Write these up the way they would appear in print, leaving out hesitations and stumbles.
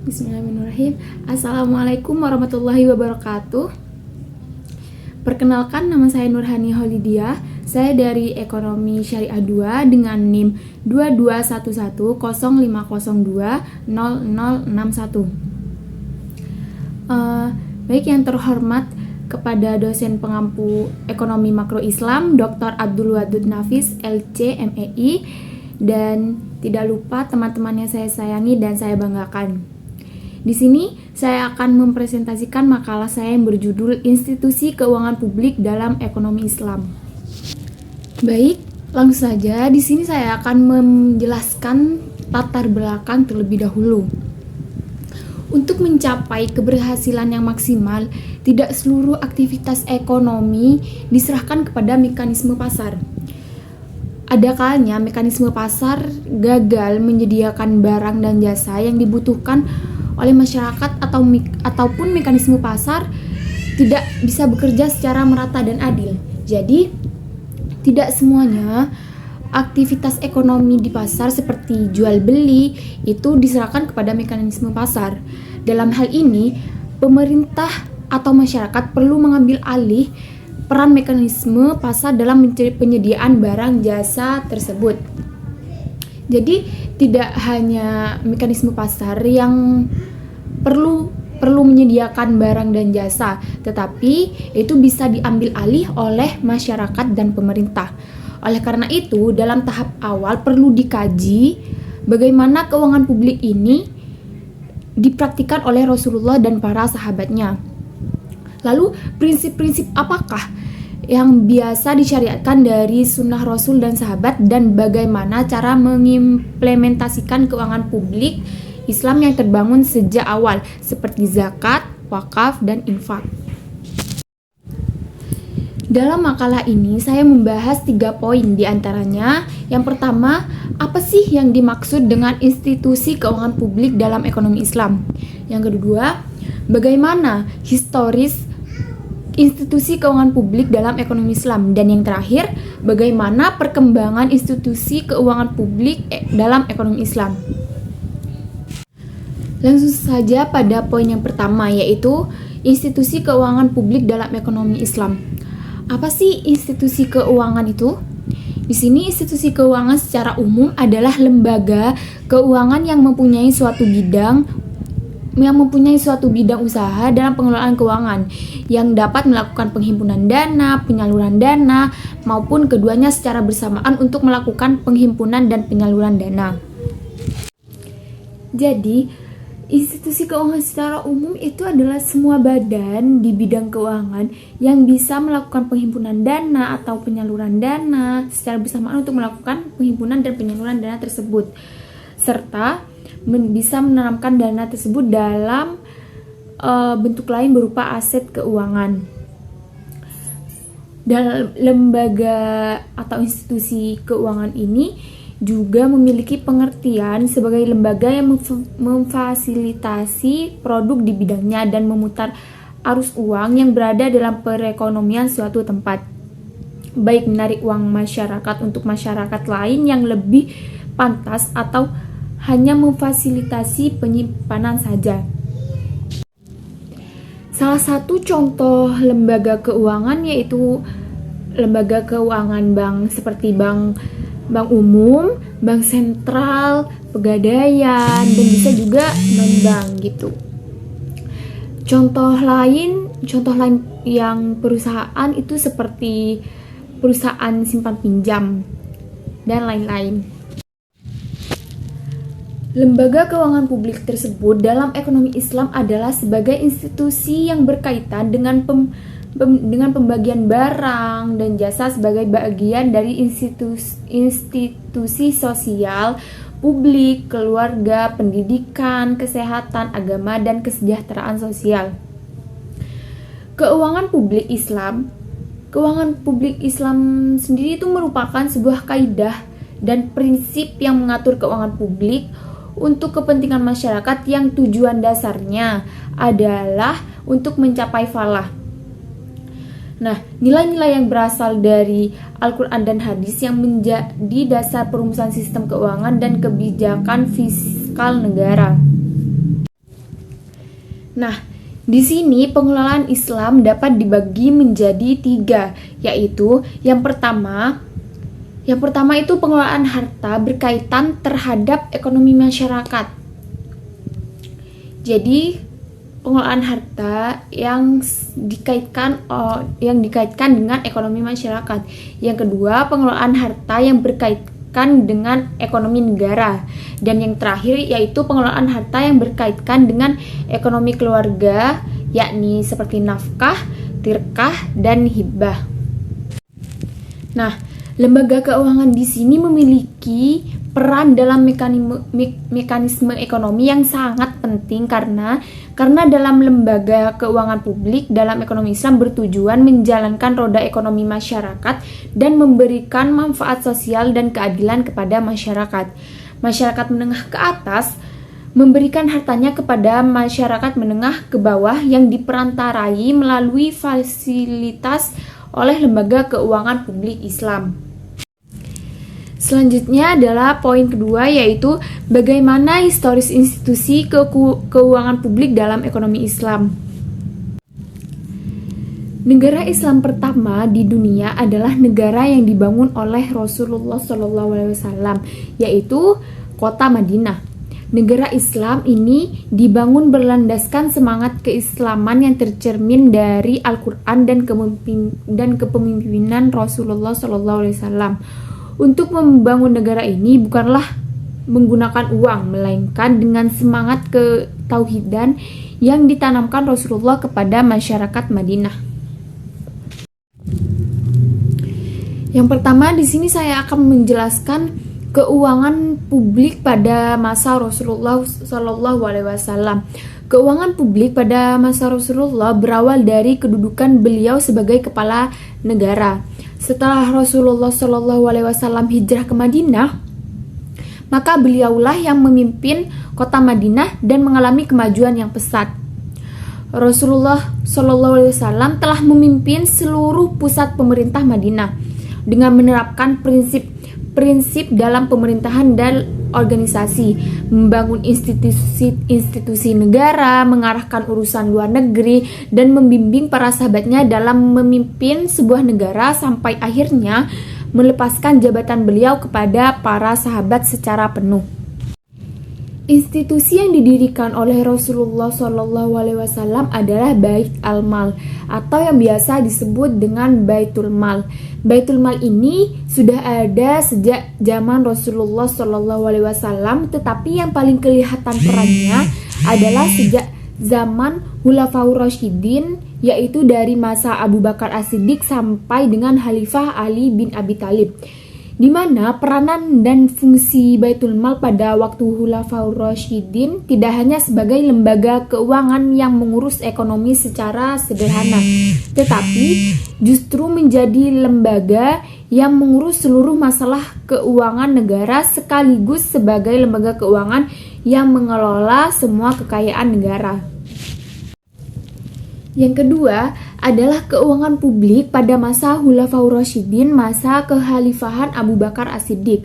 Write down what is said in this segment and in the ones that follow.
Bismillahirrahmanirrahim. Assalamualaikum warahmatullahi wabarakatuh. Perkenalkan, nama saya Nurhani Holidiah. Saya dari Ekonomi Syariah 2 dengan NIM 221105020061. Baik, yang terhormat kepada dosen pengampu Ekonomi Makro Islam Dr. Abdul Wadud Nafis LC MEI, dan tidak lupa teman-teman yang saya sayangi dan saya banggakan. Di sini saya akan mempresentasikan makalah saya yang berjudul Institusi Keuangan Publik dalam Ekonomi Islam. Baik, langsung saja. Di sini saya akan menjelaskan latar belakang terlebih dahulu. Untuk mencapai keberhasilan yang maksimal, tidak seluruh aktivitas ekonomi diserahkan kepada mekanisme pasar. Ada kalanya mekanisme pasar gagal menyediakan barang dan jasa yang dibutuhkan oleh masyarakat ataupun mekanisme pasar tidak bisa bekerja secara merata dan adil. Jadi, tidak semuanya aktivitas ekonomi di pasar seperti jual beli itu diserahkan kepada mekanisme pasar. Dalam hal ini, pemerintah atau masyarakat perlu mengambil alih peran mekanisme pasar dalam penyediaan barang jasa tersebut. Jadi tidak hanya mekanisme pasar yang perlu menyediakan barang dan jasa, tetapi itu bisa diambil alih oleh masyarakat dan pemerintah. Oleh karena itu, dalam tahap awal perlu dikaji bagaimana keuangan publik ini dipraktikkan oleh Rasulullah dan para sahabatnya. Lalu prinsip-prinsip apakah yang biasa disyariatkan dari sunnah Rasul dan sahabat, dan bagaimana cara mengimplementasikan keuangan publik Islam yang terbangun sejak awal seperti zakat, wakaf, dan infak. Dalam makalah ini saya membahas 3 poin diantaranya. Yang pertama, apa sih yang dimaksud dengan institusi keuangan publik dalam ekonomi Islam? Yang kedua, bagaimana historis institusi keuangan publik dalam ekonomi Islam, dan yang terakhir, bagaimana perkembangan institusi keuangan publik dalam ekonomi Islam. Langsung saja pada poin yang pertama, yaitu institusi keuangan publik dalam ekonomi Islam. Apa sih institusi keuangan itu? Di sini institusi keuangan secara umum adalah lembaga keuangan yang mempunyai suatu bidang usaha dalam pengelolaan keuangan yang dapat melakukan penghimpunan dana, penyaluran dana, maupun keduanya secara bersamaan untuk melakukan penghimpunan dan penyaluran dana. Jadi, institusi keuangan secara umum itu adalah semua badan di bidang keuangan yang bisa melakukan penghimpunan dana atau penyaluran dana secara bersamaan untuk melakukan penghimpunan dan penyaluran dana tersebut, serta bisa menanamkan dana tersebut dalam bentuk lain berupa aset keuangan. Dalam lembaga atau institusi keuangan ini juga memiliki pengertian sebagai lembaga yang memfasilitasi produk di bidangnya dan memutar arus uang yang berada dalam perekonomian suatu tempat, baik menarik uang masyarakat untuk masyarakat lain yang lebih pantas atau hanya memfasilitasi penyimpanan saja. Salah satu contoh lembaga keuangan yaitu lembaga keuangan bank seperti bank umum, bank sentral, pegadaian, dan bisa juga non-bank gitu. Contoh lain yang perusahaan itu seperti perusahaan simpan pinjam dan lain-lain. Lembaga keuangan publik tersebut dalam ekonomi Islam adalah sebagai institusi yang berkaitan dengan pembagian barang dan jasa sebagai bagian dari institusi sosial, publik, keluarga, pendidikan, kesehatan, agama, dan kesejahteraan sosial. Keuangan publik Islam sendiri itu merupakan sebuah kaidah dan prinsip yang mengatur keuangan publik untuk kepentingan masyarakat yang tujuan dasarnya adalah untuk mencapai falah. Nah, nilai-nilai yang berasal dari Al-Quran dan hadis yang menjadi dasar perumusan sistem keuangan dan kebijakan fiskal negara. Nah, di sini pengelolaan Islam dapat dibagi menjadi 3, yaitu yang pertama itu pengelolaan harta berkaitan terhadap ekonomi masyarakat. Jadi pengelolaan harta yang dikaitkan dengan ekonomi masyarakat. Yang kedua, pengelolaan harta yang berkaitan dengan ekonomi negara. Dan yang terakhir yaitu pengelolaan harta yang berkaitan dengan ekonomi keluarga, yakni seperti nafkah, tirkah, dan hibah. Nah, lembaga keuangan di sini memiliki peran dalam mekanisme ekonomi yang sangat penting karena dalam lembaga keuangan publik dalam ekonomi Islam bertujuan menjalankan roda ekonomi masyarakat dan memberikan manfaat sosial dan keadilan kepada masyarakat. Masyarakat menengah ke atas memberikan hartanya kepada masyarakat menengah ke bawah yang diperantarai melalui fasilitas oleh lembaga keuangan publik Islam. Selanjutnya adalah poin kedua, yaitu bagaimana historis institusi keuangan publik dalam ekonomi Islam. Negara Islam pertama di dunia adalah negara yang dibangun oleh Rasulullah SAW, yaitu kota Madinah. Negara Islam ini dibangun berlandaskan semangat keislaman yang tercermin dari Al-Quran dan kepemimpinan Rasulullah SAW. Untuk membangun negara ini bukanlah menggunakan uang, melainkan dengan semangat ketauhidan yang ditanamkan Rasulullah kepada masyarakat Madinah. Yang pertama, di sini saya akan menjelaskan keuangan publik pada masa Rasulullah SAW. Keuangan publik pada masa Rasulullah berawal dari kedudukan beliau sebagai kepala negara. Setelah Rasulullah SAW hijrah ke Madinah, maka beliaulah yang memimpin kota Madinah dan mengalami kemajuan yang pesat. Rasulullah SAW telah memimpin seluruh pusat pemerintah Madinah dengan menerapkan prinsip dalam pemerintahan dan organisasi, membangun institusi negara, mengarahkan urusan luar negeri, dan membimbing para sahabatnya dalam memimpin sebuah negara sampai akhirnya melepaskan jabatan beliau kepada para sahabat secara penuh. Institusi yang didirikan oleh Rasulullah SAW adalah Bait al-Mal atau yang biasa disebut dengan Baitul Mal. Baitul Mal ini sudah ada sejak zaman Rasulullah SAW, tetapi yang paling kelihatan perannya adalah sejak zaman Khulafaur Rasyidin, yaitu dari masa Abu Bakar As-Siddiq sampai dengan Khalifah Ali bin Abi Thalib, di mana peranan dan fungsi Baitul Mal pada waktu Khulafaur Rasyidin tidak hanya sebagai lembaga keuangan yang mengurus ekonomi secara sederhana, tetapi justru menjadi lembaga yang mengurus seluruh masalah keuangan negara sekaligus sebagai lembaga keuangan yang mengelola semua kekayaan negara. Yang kedua adalah keuangan publik pada masa Khulafaur Rasyidin, masa kekhalifahan Abu Bakar As-Siddiq.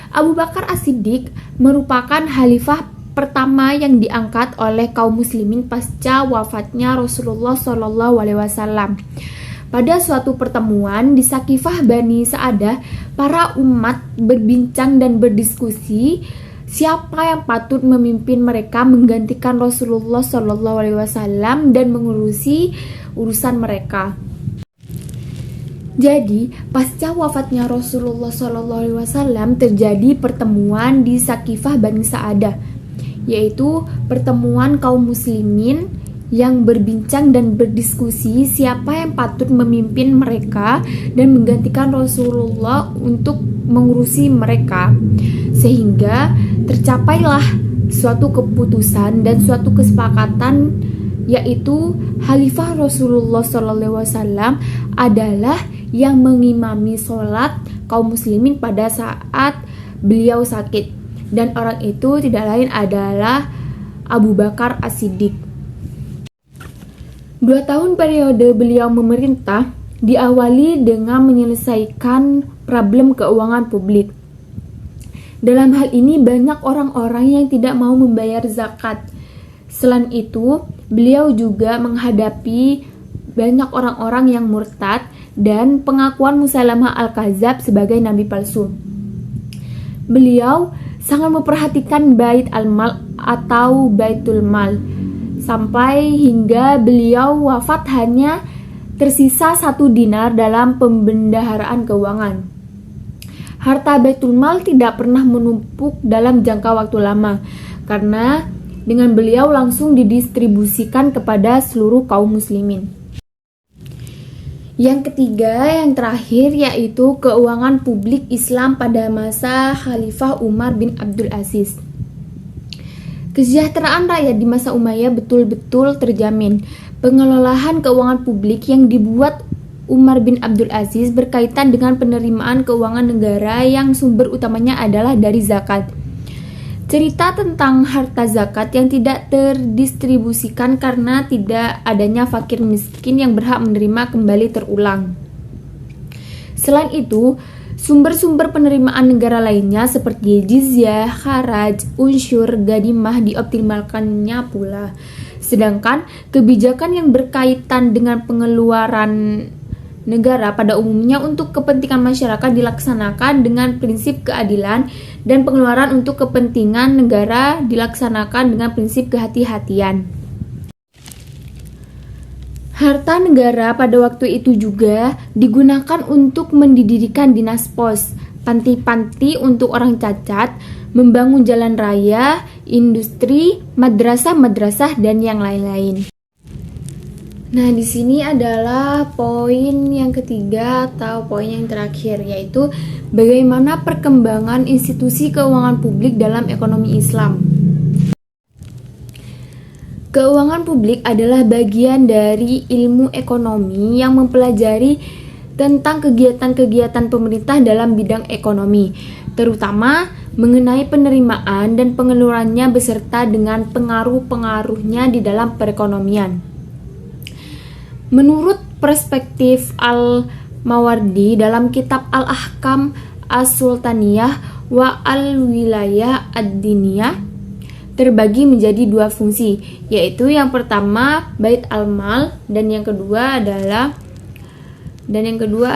Abu Bakar As-Siddiq merupakan khalifah pertama yang diangkat oleh kaum muslimin pasca wafatnya Rasulullah SAW. Pada suatu pertemuan di Sakifah Bani Sa'adah, para umat berbincang dan berdiskusi siapa yang patut memimpin mereka menggantikan Rasulullah SAW dan mengurusi urusan mereka. Jadi, pasca wafatnya Rasulullah SAW terjadi pertemuan di Sakifah Bani Sa'adah, yaitu pertemuan kaum muslimin yang berbincang dan berdiskusi siapa yang patut memimpin mereka dan menggantikan Rasulullah untuk mengurusi mereka, sehingga tercapailah suatu keputusan dan suatu kesepakatan, yaitu Khalifah Rasulullah SAW adalah yang mengimami sholat kaum muslimin pada saat beliau sakit, dan orang itu tidak lain adalah Abu Bakar As-Siddiq. 2 tahun periode beliau memerintah diawali dengan menyelesaikan problem keuangan publik. Dalam hal ini banyak orang-orang yang tidak mau membayar zakat, Selain itu, beliau juga menghadapi banyak orang-orang yang murtad dan pengakuan Musailamah al-Kadzab sebagai nabi palsu. Beliau sangat memperhatikan Bait al-Mal atau Baitul Mal sampai hingga beliau wafat hanya tersisa 1 dinar dalam pembendaharaan keuangan. Harta Baitul Mal tidak pernah menumpuk dalam jangka waktu lama karena dengan beliau langsung didistribusikan kepada seluruh kaum muslimin. Yang ketiga, yang terakhir, yaitu keuangan publik Islam pada masa Khalifah Umar bin Abdul Aziz. Kesejahteraan rakyat di masa Umayyah betul-betul terjamin. Pengelolaan keuangan publik yang dibuat Umar bin Abdul Aziz berkaitan dengan penerimaan keuangan negara yang sumber utamanya adalah dari zakat. Cerita tentang harta zakat yang tidak terdistribusikan karena tidak adanya fakir miskin yang berhak menerima kembali terulang. Selain itu, sumber-sumber penerimaan negara lainnya seperti jizyah, kharaj, unsyur, ganimah dioptimalkannya pula. Sedangkan kebijakan yang berkaitan dengan pengeluaran negara pada umumnya untuk kepentingan masyarakat dilaksanakan dengan prinsip keadilan dan pengeluaran untuk kepentingan negara dilaksanakan dengan prinsip kehati-hatian. Harta negara pada waktu itu juga digunakan untuk mendirikan dinas pos, panti-panti untuk orang cacat, membangun jalan raya, industri, madrasah-madrasah, dan yang lain-lain. Nah, di sini adalah poin yang ketiga atau poin yang terakhir, yaitu bagaimana perkembangan institusi keuangan publik dalam ekonomi Islam. Keuangan publik adalah bagian dari ilmu ekonomi yang mempelajari tentang kegiatan-kegiatan pemerintah dalam bidang ekonomi, terutama mengenai penerimaan dan pengeluarannya beserta dengan pengaruh-pengaruhnya di dalam perekonomian. Menurut perspektif Al-Mawardi dalam kitab Al-Ahkam As-Sultaniyah wa Al-Wilayah Ad-Diniyah terbagi menjadi 2 fungsi, yaitu yang pertama Bait al-Mal dan yang kedua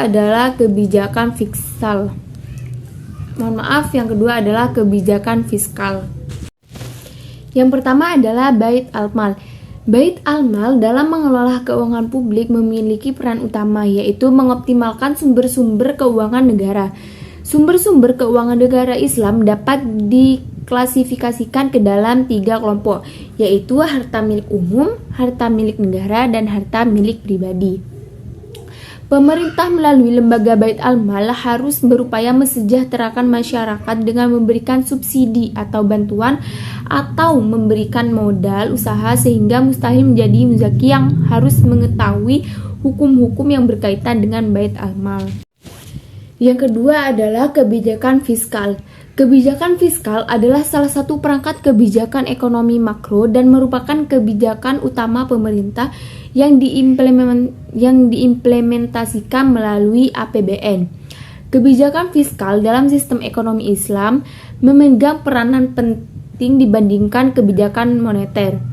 adalah kebijakan fiskal. Yang kedua adalah kebijakan fiskal. Yang pertama adalah Bait al-Mal. Bait al-Mal dalam mengelola keuangan publik memiliki peran utama, yaitu mengoptimalkan sumber-sumber keuangan negara. Sumber-sumber keuangan negara Islam dapat diklasifikasikan ke dalam 3 kelompok, yaitu harta milik umum, harta milik negara, dan harta milik pribadi. Pemerintah melalui lembaga Bait al-Mal harus berupaya mesejahterakan masyarakat dengan memberikan subsidi atau bantuan atau memberikan modal usaha sehingga mustahil menjadi muzaki yang harus mengetahui hukum-hukum yang berkaitan dengan Bait al-Mal. Yang kedua adalah kebijakan fiskal. Kebijakan fiskal adalah salah satu perangkat kebijakan ekonomi makro dan merupakan kebijakan utama pemerintah yang diimplementasikan melalui APBN. Kebijakan fiskal dalam sistem ekonomi Islam memegang peranan penting dibandingkan kebijakan moneter.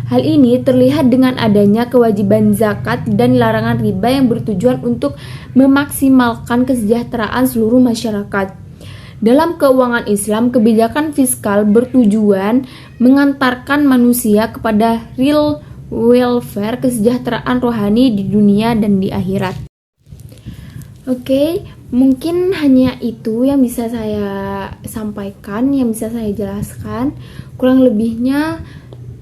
Hal ini terlihat dengan adanya kewajiban zakat dan larangan riba yang bertujuan untuk memaksimalkan kesejahteraan seluruh masyarakat. Dalam keuangan Islam, kebijakan fiskal bertujuan mengantarkan manusia kepada real welfare, kesejahteraan rohani di dunia dan di akhirat. Oke, mungkin hanya itu yang bisa saya sampaikan, yang bisa saya jelaskan. Kurang lebihnya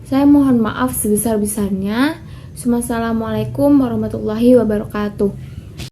saya mohon maaf sebesar-besarnya. Wassalamualaikum warahmatullahi wabarakatuh.